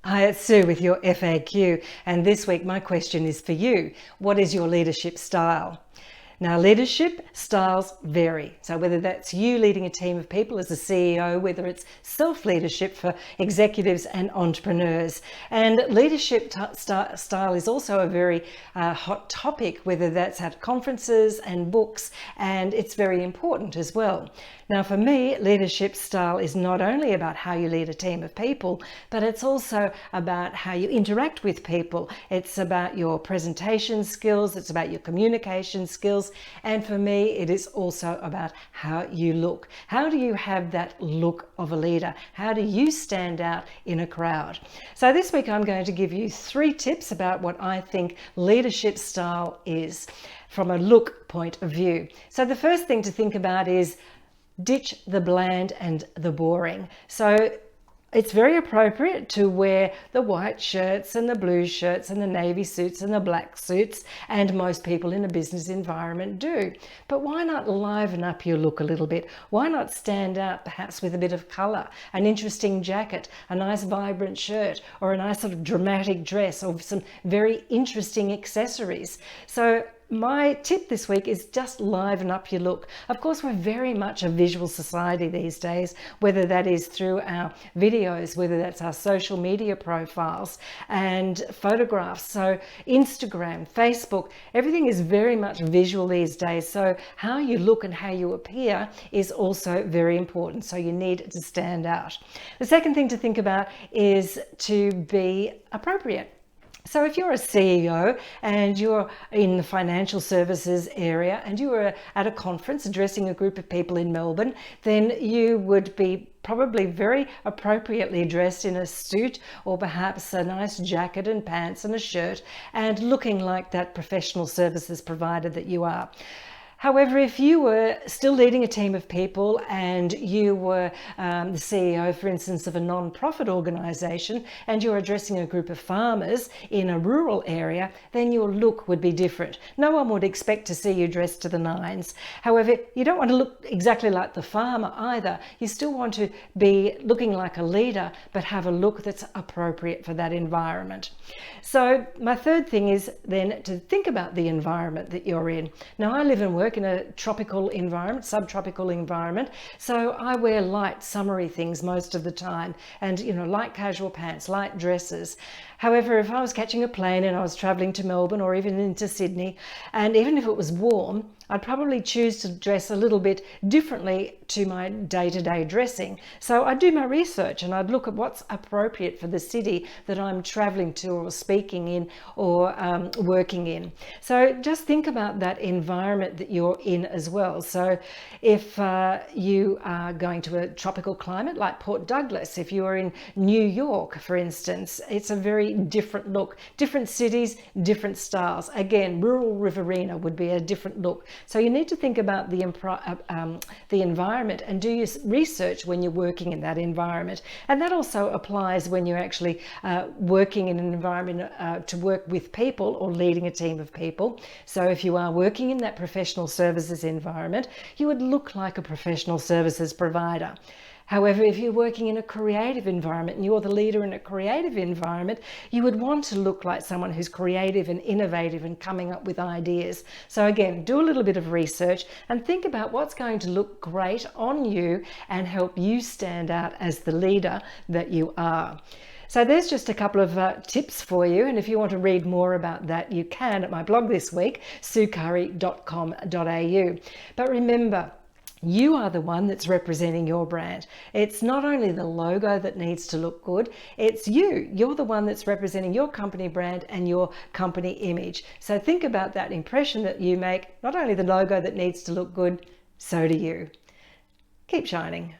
Hi, it's Sue with your FAQ, and this week my question is for you. What is your leadership style? Now, leadership styles vary. So whether that's you leading a team of people as a CEO, whether it's self-leadership for executives and entrepreneurs. And leadership style is also a very hot topic, whether that's at conferences and books, and it's very important as well. Now, for me, leadership style is not only about how you lead a team of people, but it's also about how you interact with people. It's about your presentation skills, it's about your communication skills, and for me, it is also about how you look. How do you have that look of a leader? How do you stand out in a crowd? So this week, I'm going to give you 3 tips about what I think leadership style is from a look point of view. So the first thing to think about is ditch the bland and the boring. So it's very appropriate to wear the white shirts and the blue shirts and the navy suits and the black suits, and most people in a business environment do. But why not liven up your look a little bit? Why not stand out perhaps with a bit of colour, an interesting jacket, a nice vibrant shirt, or a nice sort of dramatic dress, or some very interesting accessories? So my tip this week is just liven up your look. Of course, we're very much a visual society these days, whether that is through our videos, whether that's our social media profiles and photographs. So Instagram, Facebook, everything is very much visual these days. So how you look and how you appear is also very important. So you need to stand out. The second thing to think about is to be appropriate. So if you're a CEO and you're in the financial services area and you were at a conference addressing a group of people in Melbourne, then you would be probably very appropriately dressed in a suit or perhaps a nice jacket and pants and a shirt, and looking like that professional services provider that you are. However, if you were still leading a team of people and you were the CEO, for instance, of a non-profit organisation, and you're addressing a group of farmers in a rural area, then your look would be different. No one would expect to see you dressed to the nines. However, you don't want to look exactly like the farmer either. You still want to be looking like a leader, but have a look that's appropriate for that environment. So my third thing is then to think about the environment that you're in. Now, I live and work in a tropical environment, subtropical environment, so I wear light summery things most of the time, and light casual pants, light dresses. However, if I was catching a plane and I was traveling to Melbourne or even into Sydney, and even if it was warm, I'd probably choose to dress a little bit differently to my day-to-day dressing. So I'd do my research and I'd look at what's appropriate for the city that I'm traveling to or speaking in or working in. So just think about that environment that you're in as well. So if you are going to a tropical climate like Port Douglas, if you are in New York, for instance, it's a very different look. Different cities, different styles. Again, rural Riverina would be a different look. So you need to think about the environment and do your research when you're working in that environment. And that also applies when you're actually working in an environment to work with people or leading a team of people. So if you are working in that professional services environment, you would look like a professional services provider. However, if you're working in a creative environment and you're the leader in a creative environment, you would want to look like someone who's creative and innovative and coming up with ideas. So again, do a little bit of research and think about what's going to look great on you and help you stand out as the leader that you are. So there's just a couple of tips for you, and if you want to read more about that, you can at my blog this week, suecurrie.com.au. But remember, you are the one that's representing your brand. It's not only the logo that needs to look good, it's you. You're the one that's representing your company brand and your company image. So think about that impression that you make, not only the logo that needs to look good, so do you. Keep shining.